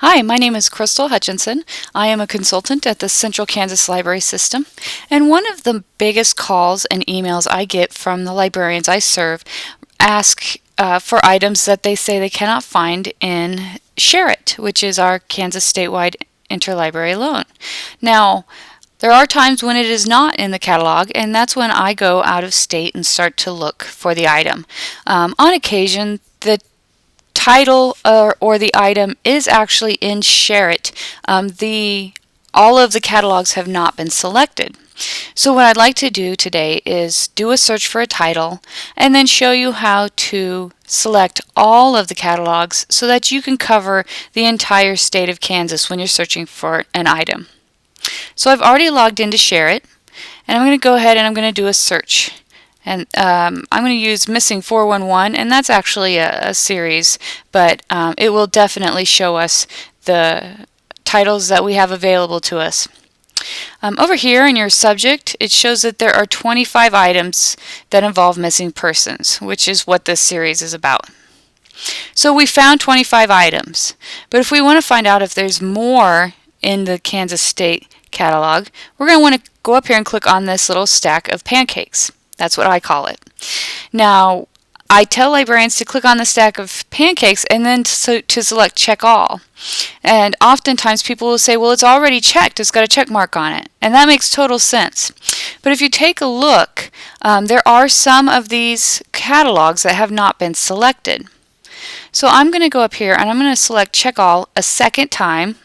Hi, my name is Crystal Hutchinson. I am a consultant at the Central Kansas Library System, and one of the biggest calls and emails I get from the librarians I serve ask for items that they say they cannot find in SHAREit, which is our Kansas statewide interlibrary loan. Now, there are times when it is not in the catalog, and that's when I go out of state and start to look for the item. On occasion, the title or the item is actually in SHAREit. All of the catalogs have not been selected. So what I'd like to do today is do a search for a title and then show you how to select all of the catalogs so that you can cover the entire state of Kansas when you're searching for an item. So I've already logged into SHAREit, and I'm going to go ahead and I'm going to do a search. And I'm going to use Missing 411, and that's actually a series, but it will definitely show us the titles that we have available to us. Over here in your subject, it shows that there are 25 items that involve missing persons, which is what this series is about. So we found 25 items, but if we want to find out if there's more in the Kansas State catalog, we're going to want to go up here and click on this little stack of pancakes. That's what I call it. Now, I tell librarians to click on the stack of pancakes and then to select Check All. And oftentimes people will say, well, it's already checked. It's got a check mark on it. And that makes total sense. But if you take a look, there are some of these catalogs that have not been selected. So I'm going to go up here and I'm going to select Check All a second time.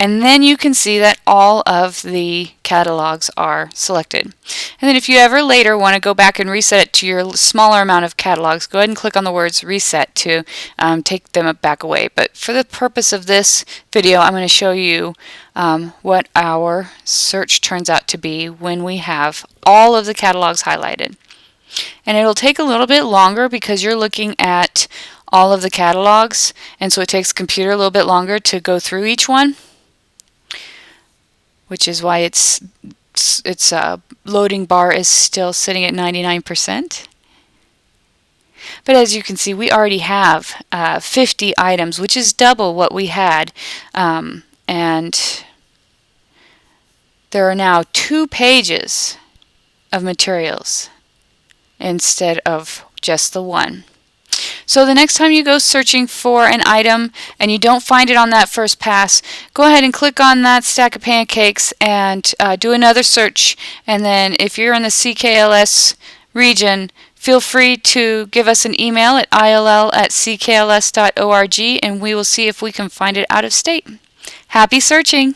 And then you can see that all of the catalogs are selected. And then if you ever later want to go back and reset it to your smaller amount of catalogs, go ahead and click on the words reset to take them back away. But for the purpose of this video, I'm going to show you what our search turns out to be when we have all of the catalogs highlighted. And it'll take a little bit longer because you're looking at all of the catalogs, and so it takes the computer a little bit longer to go through each one, which is why its loading bar is still sitting at 99%. But as you can see, we already have 50 items, which is double what we had. And there are now 2 pages of materials instead of just the one. So the next time you go searching for an item and you don't find it on that first pass, go ahead and click on that stack of pancakes and do another search. And then if you're in the CKLS region, feel free to give us an email at ill@ckls.org and we will see if we can find it out of state. Happy searching!